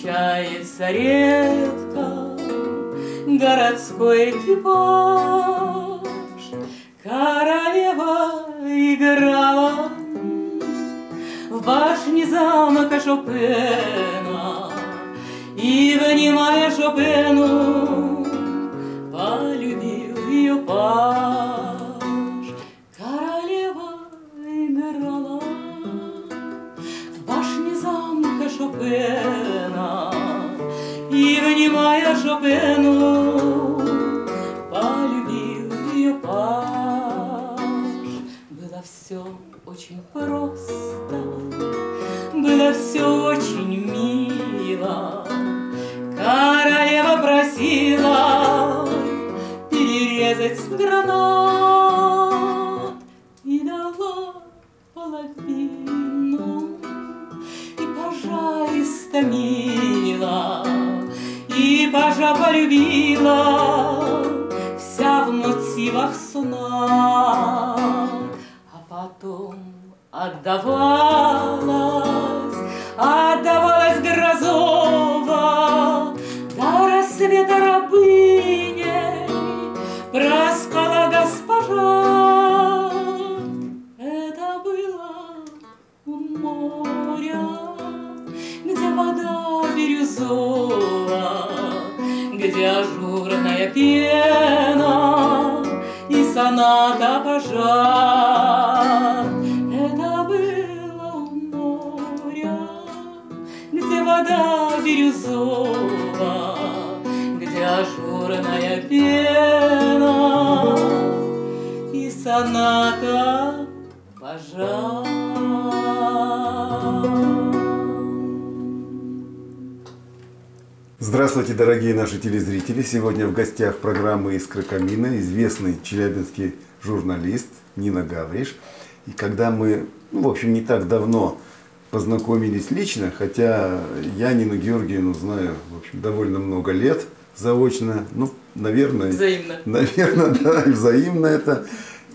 встречается редко городской экипаж. Королева играла в башне замка Шопена, и, внимая Шопену, полюбил ее паж. Королева играла в башне замка Шопена, и, внимая Шопену, полюбил ее паж. Было все очень просто, было все очень мило. Королева просила перерезать гранат и дала половину, и пажа истомила, и пажа полюбила вся в мотивах сна. А потом отдавалась Грозова до рассвета рабыней, проспала госпожа. Это было у моря, где вода бирюзова, где ажурная пена и соната пажа. Это было у моря, где вода бирюзова, где ажурная пена и соната пажа. Здравствуйте, дорогие наши телезрители! Сегодня в гостях программы «Искры камина» известный челябинский журналист Нина Гавриш. И когда мы, в общем, не так давно познакомились лично, хотя я Нину Георгиевну знаю, в общем, довольно много лет заочно, наверное... Взаимно. Наверное, да, и взаимно это.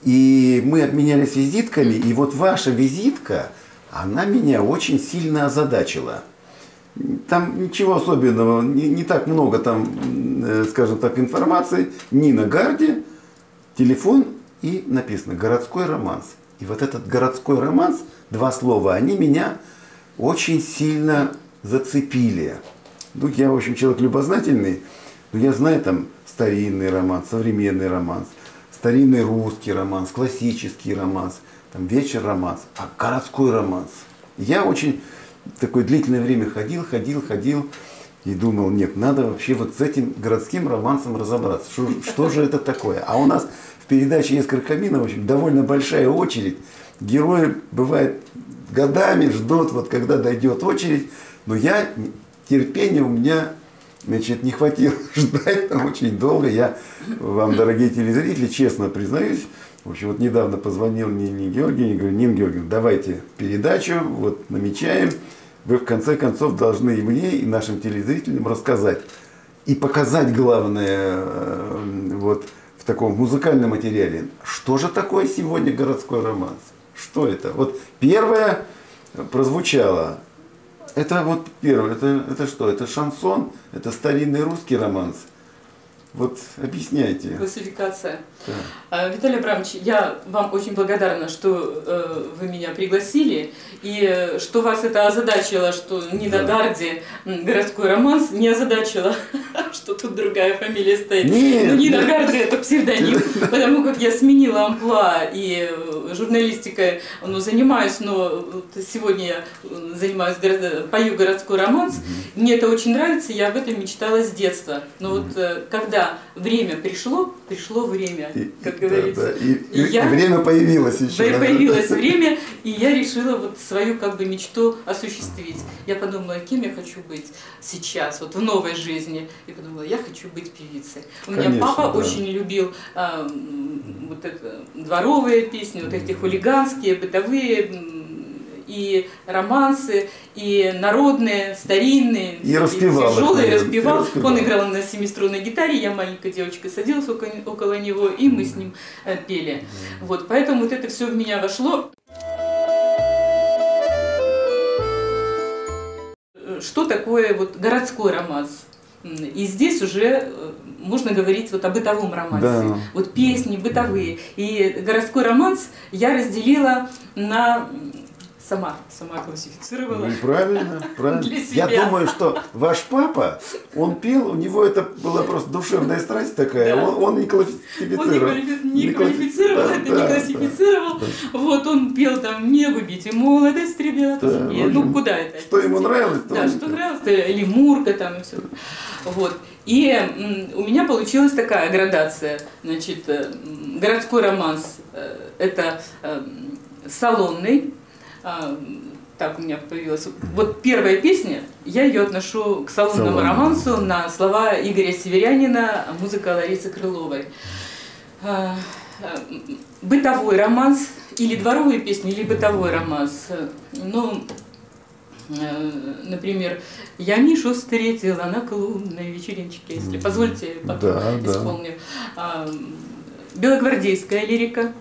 И мы обменялись визитками, и вот ваша визитка, она меня очень сильно озадачила. Там ничего особенного, не так много там, скажем так, информации. Нина Гарди, телефон и написано «Городской романс». И вот этот городской романс, два слова, они меня очень сильно зацепили. Ну, я, в общем, человек любознательный, но я знаю там старинный романс, современный романс, старинный русский романс, классический романс, там вечер романс, а городской романс. Я очень такое длительное время ходил и думал, нет, надо вообще вот с этим городским романсом разобраться. Что же это такое? А у нас в передаче «Искры камина», в общем, довольно большая очередь. Герои, бывает, годами ждут, вот когда дойдет очередь. Но терпения у меня, значит, не хватило ждать там очень долго. Я вам, дорогие телезрители, честно признаюсь, в общем, вот недавно позвонил Нине Георгиевне, говорю: Нина Георгиевна, давайте передачу, вот намечаем. Вы в конце концов должны и мне, и нашим телезрителям рассказать. И показать, главное, вот в таком музыкальном материале, что же такое сегодня городской романс. Что это? Вот первое прозвучало. Это вот первое, это что? Это шансон, это старинный русский романс. Вот объясняйте. Классификация. Да. Виталий Абрамович, я вам очень благодарна, что вы меня пригласили, и что вас это озадачило, что Нина Гарди, городской романс, не озадачило, что тут другая фамилия стоит. Нет, но Нина Гарди это псевдоним, потому как я сменила амплуа и журналистикой занимаюсь, но сегодня я пою городской романс. Мне это очень нравится, я об этом мечтала с детства. Но вот когда время пришло время, как говорится. Да. И время появилось еще. Появилось время, и я решила вот свою как бы мечту осуществить. Я подумала, кем я хочу быть сейчас, вот в новой жизни. И подумала, я хочу быть певицей. У меня папа очень любил вот это, дворовые песни, вот эти хулиганские, бытовые, и романсы, и народные, старинные, и распевал, тяжелые, распевал. Он играл на семиструнной гитаре, я маленькая девочка садилась около него, и мы с ним пели. Вот, поэтому вот это все в меня вошло. что такое вот городской романс. И здесь уже можно говорить вот о бытовом романсе. Да. Вот песни бытовые. И городской романс я разделила на... Сама классифицировала. Ну, правильно, правильно. Для себя. Я думаю, что ваш папа, он пел, у него это была просто душевная страсть такая, Да. он не классифицировал. Он не квалифицировал, это не классифицировал. Да. Вот он пел там «Не губите молодость, ребят». Да, И, ну куда это? Что ему нравилось? Да, что нравилось, или Мурка там и все. Вот. И у меня получилась такая градация. Значит, городской романс это салонный. Так у меня появилась. Вот первая песня, я ее отношу к салонному романсу на слова Игоря Северянина, музыка Ларисы Крыловой. Бытовой романс, или дворовые песни, или бытовой романс. Ну, например, «Я Мишу встретила на клубной вечериночке», если позвольте, потом исполню. Белогвардейская лирика.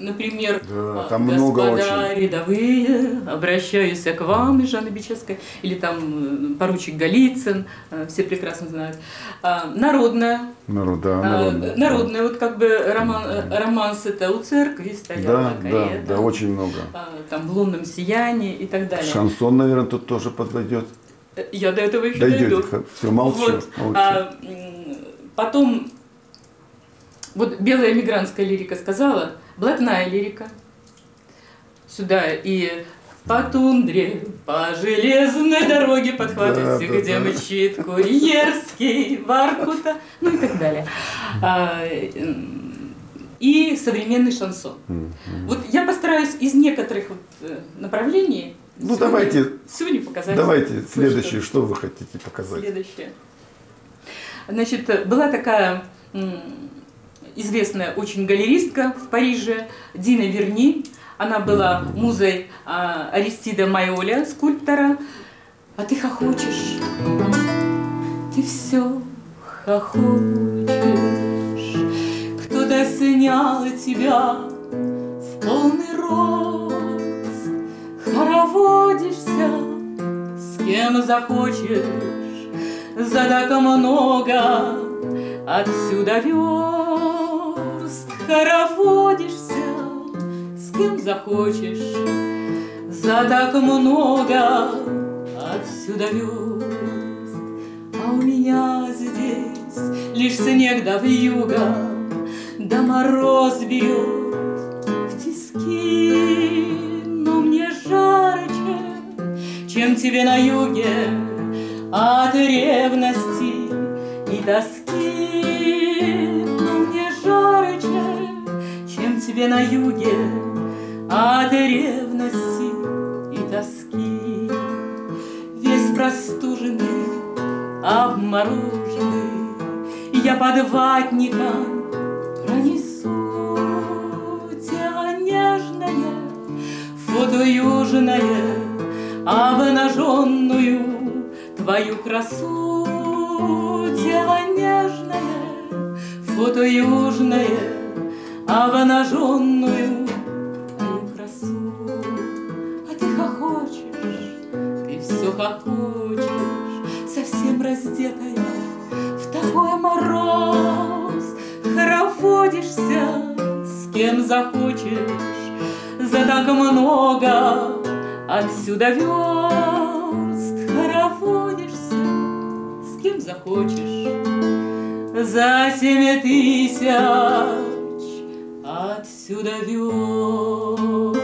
Например, там много «Господа рядовые, обращаюсь к вам» из Жанны Бичевской, или там поручик Голицын, все прекрасно знают. Народная. Народная, вот как бы романс это «У церкви стояла карета». Да, очень много. Там «В лунном сиянии» и так далее. Шансон, наверное, тут тоже подойдет. Я до этого еще дойду. Все, молчу. Вот. Потом, вот белая эмигрантская лирика сказала, блатная лирика. Сюда и по тундре, по железной дороге подхватывайте, где мчит курьерский Воркута, ну и так далее. И современный шансон. Вот я постараюсь из некоторых направлений сегодня показать. Давайте следующее, что вы хотите показать. Следующее. Значит, была такая известная очень галеристка в Париже, Дина Верни. Она была музой Аристида Майоля, скульптора. А ты хохочешь, ты все хохочешь. Кто-то снял тебя в полный рост, хороводишься, с кем захочешь, за так много отсюда верст. Хороводишься, с кем захочешь, за так много отсюда верст. А у меня здесь лишь снег да вьюга, да мороз бьет в тиски. Но мне жарче, чем тебе на юге, от ревности и тоски. Но мне жарче, чем тебе на юге, от ревности и тоски. Весь простуженный, обмороженный, я под ватником пронесу тело нежное, фото южное, обнаженную твою красу. Тело нежное, фото южное, обнаженную твою красу. А ты хохочешь, ты все хохочешь, совсем раздетая в такой мороз. Хороводишься, с кем захочешь, за так много отсюда верст. Хороводишься, с кем захочешь, за 7000 отсюда верст.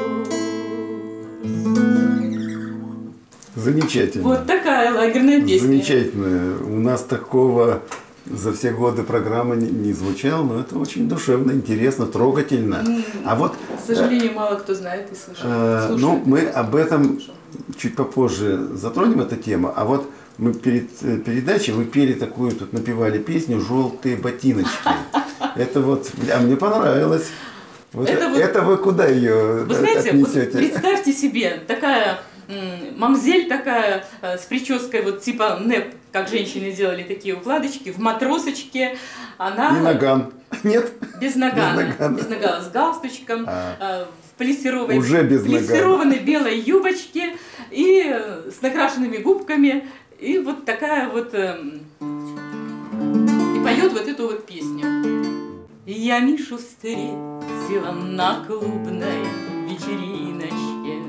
Замечательно. Вот такая лагерная песня. Замечательно. У нас такого за все годы программы не звучало, но это очень душевно, интересно, трогательно. А вот, к сожалению, мало кто знает и слышит. Ну, мы об этом чуть попозже затронем эту тему. А вот мы перед передачей вы пели такую, тут напевали песню «Желтые ботиночки». Это вот, мне понравилось. Вот это вы куда ее вы знаете, отнесете? Вот представьте себе, такая мамзель такая с прической вот типа НЭП как женщины делали такие укладочки, в матросочке она... И наган. Нет? Без нагана. Без нагана, с галстучком, в плессированной белой юбочке и с накрашенными губками. И вот такая вот... И поет вот эту вот песню. Я Мишу встретила на клубной вечериночке.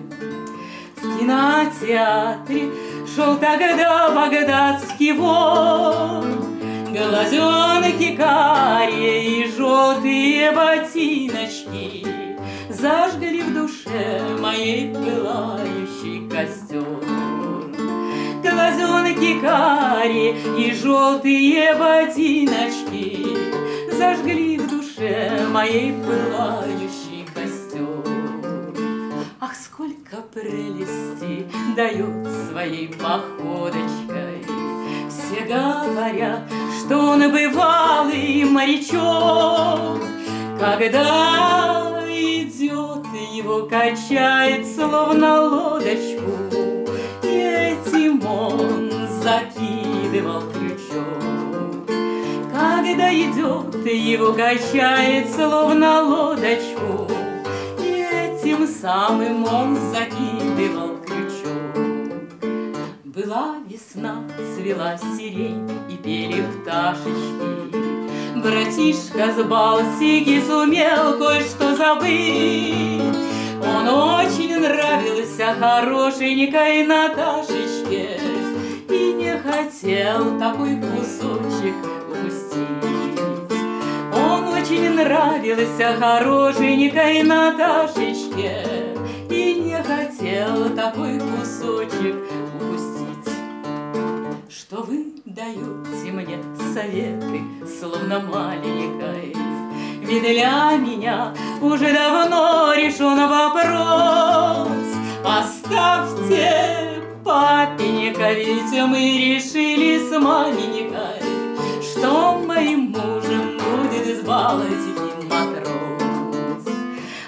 В кинотеатре шел тогда багдадский вор. Глазенки карие и желтые ботиночки зажгли в душе моей пылающий костер. Глазенки карие и желтые ботиночки зажгли в душе моей пылающий костер. Ах, сколько прелести дает своей походочкой. Все говорят, что он бывалый морячок. Когда идет, его качает словно лодочку, и этим он закидывал крючок. Когда идет, его качает словно лодочку, и этим самым он закидывал крючок. Была весна, цвела сирень и пели пташечки. Братишка с Балтики сумел кое-что забыть. Он очень нравился хорошенькой Наташечке и не хотел такой кусочек упустить. Он очень нравился хорошенькой Наташечке и не хотел такой кусочек упустить. Что вы даете мне советы, словно маленькой? Ведь для меня уже давно решен вопрос. Оставьте папенька, ведь мы решили с маменькой, что моим мужем будет избалованный матрос.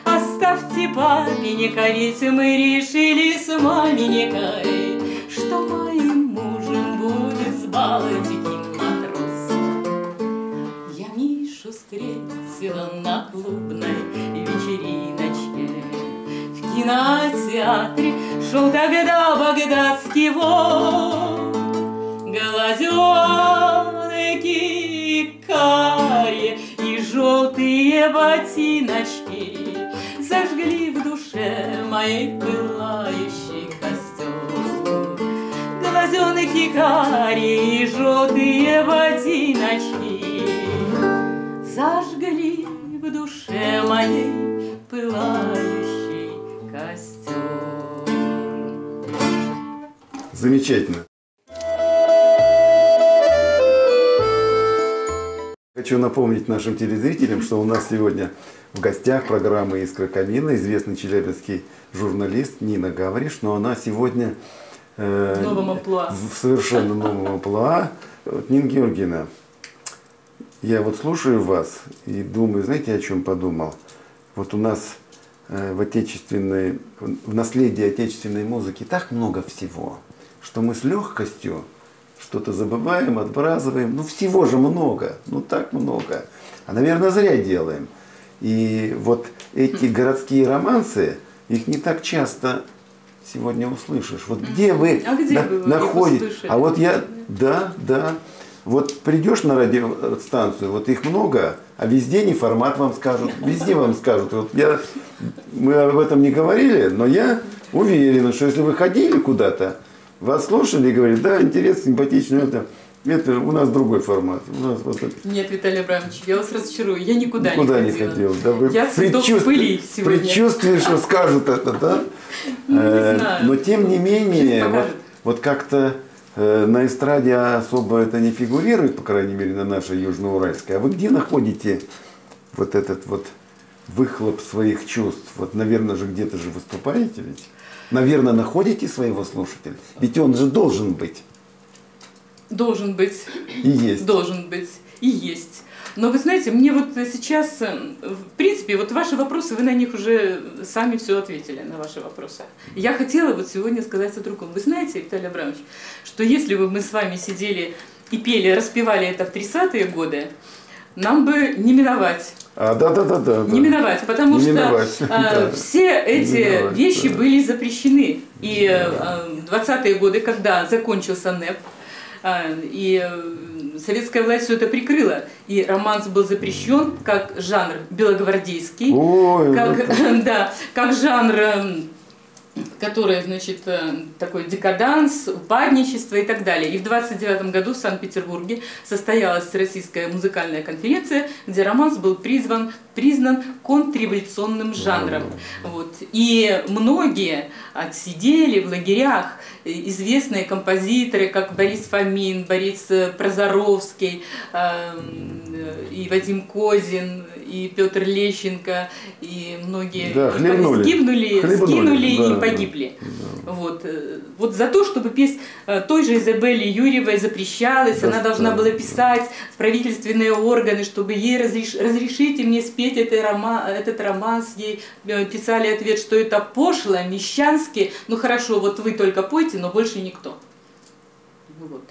Оставьте папенька, ведь мы решили с маменькой, что моим мужем будет избалованный матрос. Я Мишу встретила на клубной вечериночке. В кинотеатре шел тогда багдадский вор. Глазенки карие и желтые ботиночки зажгли в душе моей пылающий костер. Глазенки карие и желтые ботиночки зажгли в душе моей пылающий костер. Замечательно. Хочу напомнить нашим телезрителям, что у нас сегодня в гостях программы «Искра камина» известный челябинский журналист Нина Гавриш, но она сегодня в совершенно новом амплуа. Нина Георгиевна, я вот слушаю вас и думаю, знаете, о чем подумал? Вот у нас в наследии отечественной музыки так много всего, что мы с легкостью что-то забываем, отбрасываем. Ну, всего же много, ну так много. А, наверное, зря делаем. И вот эти городские романсы, их не так часто сегодня услышишь. Вот где вы находитесь? А вот я, да. Вот придешь на радиостанцию, вот их много, а везде не формат вам скажут, везде вам скажут. Вот мы об этом не говорили, но я уверен, что если вы ходили куда-то, вас слушали и говорили, да, интересно, симпатично, это у нас другой формат. У нас вот это. Нет, Виталий Абрамович, я вас разочарую, я никуда не ходила. Да, вы я цветок в пыли сегодня. Предчувствие, что скажут это, да? Ну, не знаю. Но тем не менее, вот как-то на эстраде особо это не фигурирует, по крайней мере, на нашей Южноуральской. А вы где находите вот этот вот выхлоп своих чувств? Вот, наверное же, где-то же выступаете ведь? Наверное, находите своего слушателя? Ведь он же должен быть. Должен быть. И есть. Должен быть. И есть. Но вы знаете, мне вот сейчас, в принципе, вот ваши вопросы, вы на них уже сами все ответили, на ваши вопросы. Я хотела вот сегодня сказать о другом. Вы знаете, Виталий Абрамович, что если бы мы с вами сидели и пели, распевали это в 30-е годы, нам бы не миновать. Да. Не миновать, потому что все эти вещи были запрещены. И 20-е годы, когда закончился НЭП, и советская власть все это прикрыла, и романс был запрещен как жанр белогвардейский, как жанр, который, значит, такой декаданс, упадничество и так далее. И в 29 году в Санкт-Петербурге состоялась Российская музыкальная конференция, где романс был признан контрреволюционным жанром. Вот. И многие отсидели в лагерях, известные композиторы, как Борис Фомин, Борис Прозоровский, и Вадим Козин, и Петр Лещенко, и многие сгинули и погибли. Да. Вот за то, чтобы петь той же Изабелле Юрьевой запрещалось, она должна была писать в правительственные органы, чтобы ей разрешите мне спеть этот романс, ей писали ответ, что это пошло, мещански, ну хорошо, вот вы только пойте, но больше никто. Вот.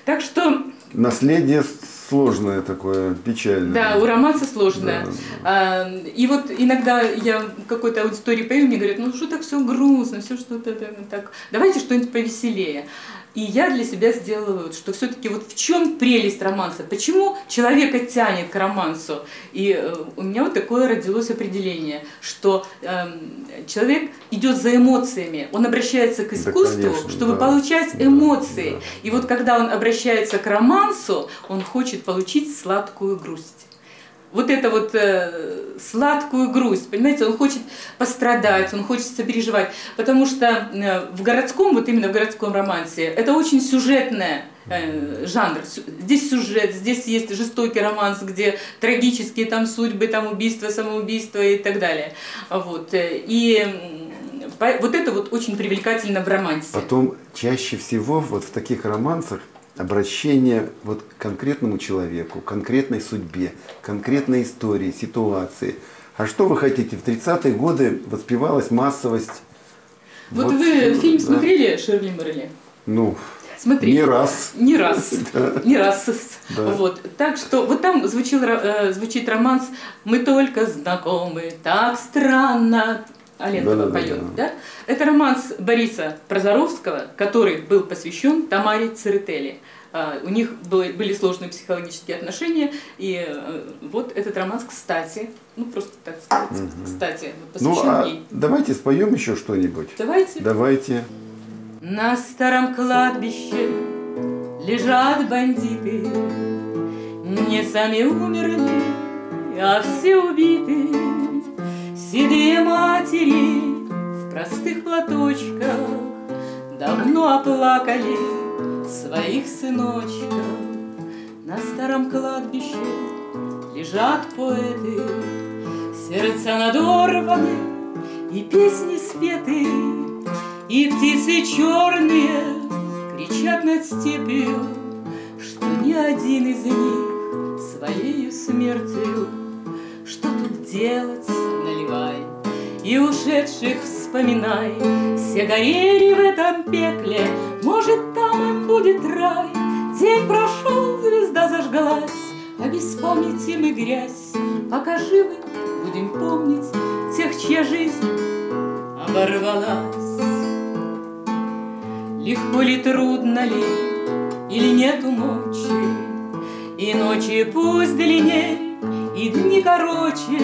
Так что... Наследие сложное такое, печальное. Да, у романса сложное. Да. И вот иногда я в какой-то аудитории пою, мне говорят, ну что так все грустно, все что-то так, давайте что-нибудь повеселее. И я для себя сделала вывод, что все-таки вот в чем прелесть романса, почему человека тянет к романсу. И у меня вот такое родилось определение, что человек идет за эмоциями, он обращается к искусству, конечно, чтобы получать эмоции. Да. И вот когда он обращается к романсу, он хочет получить сладкую грусть. Вот это вот сладкую грусть, понимаете, он хочет пострадать, он хочет сопереживать, потому что в городском, вот именно в городском романсе, это очень сюжетный жанр. Здесь сюжет, здесь есть жестокий романс, где трагические там судьбы, там убийства, самоубийства и так далее. Вот. И вот это вот очень привлекательно в романсе. Потом чаще всего вот в таких романсах обращение вот к конкретному человеку, конкретной судьбе, конкретной истории, ситуации. А что вы хотите? В 30-е годы воспевалась массовость. Вот вы фильм смотрели «Ширли Мырли»? Ну, смотрели. Не раз. Не раз. Не раз. Вот. Так что вот там звучит романс «Мы только знакомы, так странно». Алентова поет, да? Это романс Бориса Прозоровского, который был посвящен Тамаре Церетели. У них были сложные психологические отношения, и вот этот романс, кстати, ну просто так сказать, кстати, посвящен ей. Давайте споем еще что-нибудь. Давайте. На старом кладбище лежат бандиты, не сами умерли, а все убиты. Седые матери в простых платочках давно оплакали своих сыночков. На старом кладбище лежат поэты, сердца надорваны и песни спеты, и птицы черные кричат над степью, что ни один из них своею смертью. Что тут делать, наливай, и ушедших вспоминай. Все горели в этом пекле, может, там им будет рай. День прошел, звезда зажгалась, а без памяти мы грязь. Пока живы, будем помнить тех, чья жизнь оборвалась. Легко ли, трудно ли, или нету мочи, и ночи пусть длинней, и дни короче,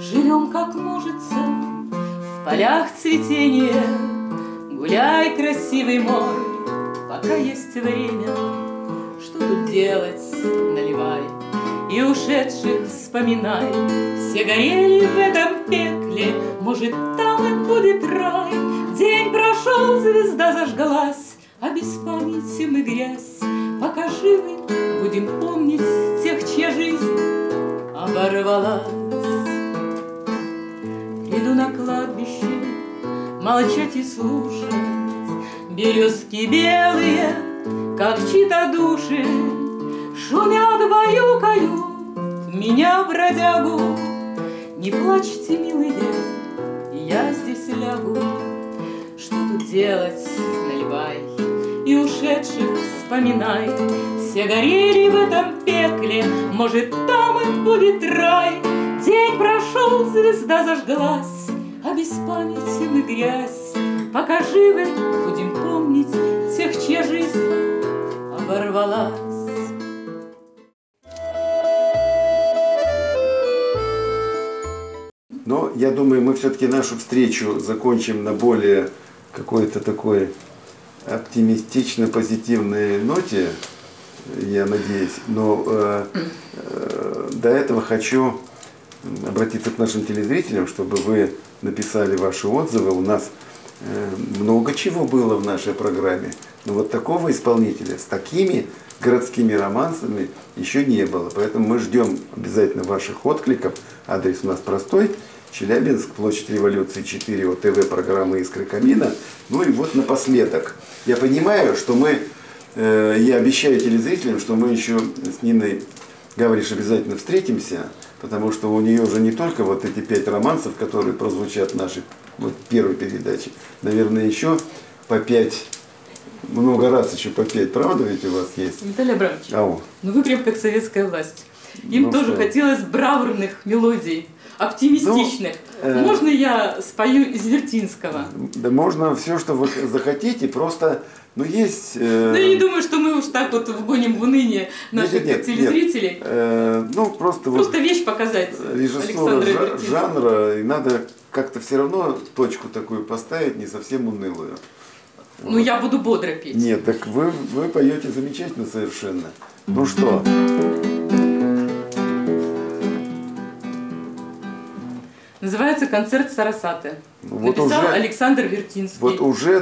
живем как мужется, в полях цветения. Гуляй, красивый мой, пока есть время. Что тут делать, наливай, и ушедших вспоминай. Все горели в этом пекле, может, там им будет рай. День прошел, звезда зажгалась, а без памяти мы грязь. Пока живы, будем помнить тех, чья жизнь оборвалась. Иду на кладбище молчать и слушать. Березки белые, как чьи-то души, шумят, баюкают меня, бродягу. Не плачьте, милые, я здесь лягу. Что тут делать, наливай, и ушедших вспоминай. Все горели в этом пекле, может, там и будет рай. День прошел, звезда зажглась, а без памяти мы грязь. Пока живы, будем помнить тех, чья жизнь оборвалась. Но я думаю, мы все-таки нашу встречу закончим на более какой-то такой оптимистично-позитивной ноте, я надеюсь. Но до этого хочу обратиться к нашим телезрителям, чтобы вы написали ваши отзывы. У нас много чего было в нашей программе, но вот такого исполнителя с такими городскими романсами еще не было. Поэтому мы ждем обязательно ваших откликов. Адрес у нас простой. Челябинск, площадь Революции 4, ОТВ, программа «Искры камина». Ну и вот напоследок. Я понимаю, что я обещаю телезрителям, что мы еще с Ниной Гавриш обязательно встретимся, потому что у нее уже не только вот эти 5 романсов, которые прозвучат в нашей первой передаче, наверное, еще по 5, много раз еще по 5, правда ведь у вас есть? Виталий Абрамович, ну вы прям как советская власть. Им тоже хотелось бравурных мелодий, оптимистичных. Можно я спою из Вертинского? Да можно все, что вы захотите, просто, есть... Ну, я не думаю, что мы уж так вот вгоним в уныние наших телезрителей. Просто вещь показать режиссура жанра, и надо как-то все равно точку такую поставить, не совсем унылую. Ну, я буду бодро петь. Нет, так вы поете замечательно совершенно. Ну что? Называется «Концерт Сарасаты». Вот написал уже, Александр Вертинский. Вот уже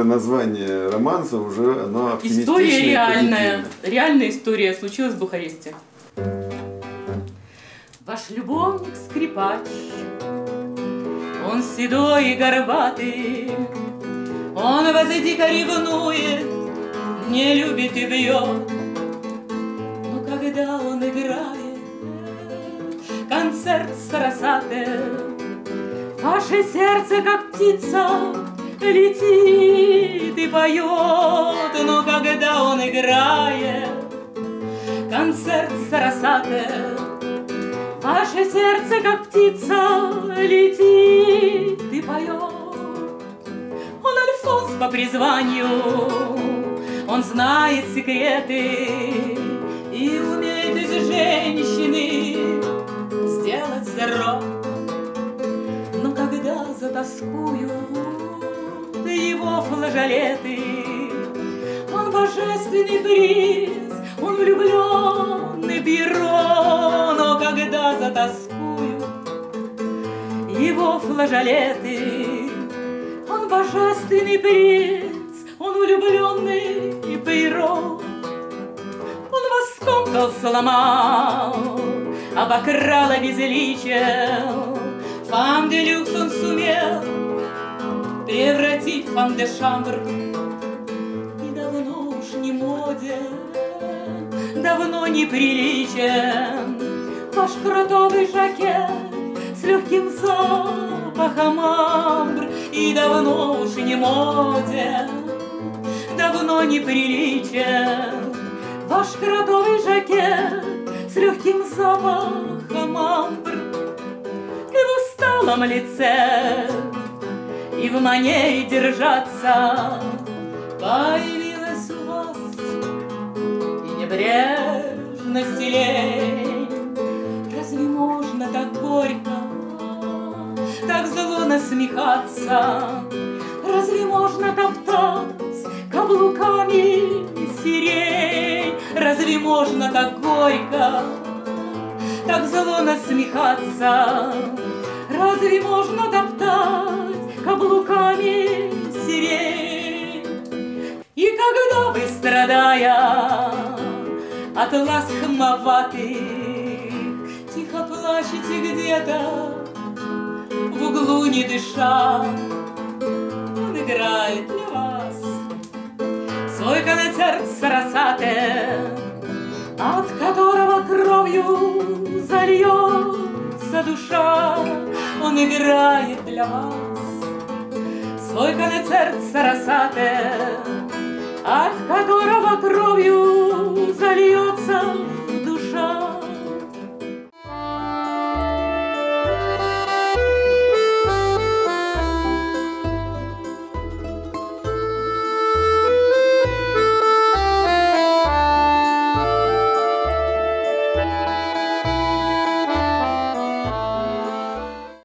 название романса, уже оно оптимистичное. История реальная. Реальная история случилась в Бухаресте. Ваш любовник-скрипач, он седой и горбатый, он вас дико ревнует, не любит и бьет. Но когда он играет концерт Сарасаты, ваше сердце, как птица, летит и поет. Но когда он играет концерт Сарасаты, ваше сердце, как птица, летит и поет. Он Альфонс по призванию, он знает секреты и умеет из женщины сделать зарок. Но когда затаскуют его флажолеты, он божественный приз, он влюбленный Пиро. Но когда затаскуют его флажолеты, он божественный принц, он влюбленный Пиро. Он вас скомкал, сломал, обокрал, обезличил. Фам де люкс он сумел превратить в фам де шамбр. И давно уж не моден, давно не приличен ваш кротовый жакет с легким запахом амбр. И давно уж не моден, давно не приличен ваш кротовый жакет с легким запахом амбр. И в усталом лице, и в манере держаться появилась у вас и небрежность, и лень. Разве можно так горько, так зло насмехаться? Разве можно топтать каблуками сирень? Разве можно так горько, так зло насмехаться? Разве можно топтать каблуками сирень? И когда вы, страдая от ласк хамоватых, тихо плачете где-то в углу, не дыша, он играет для вас свой концерт Сарасаты. от которого кровью зальется душа. Он играет для вас свой концерт Сарасате, от которого кровью зальется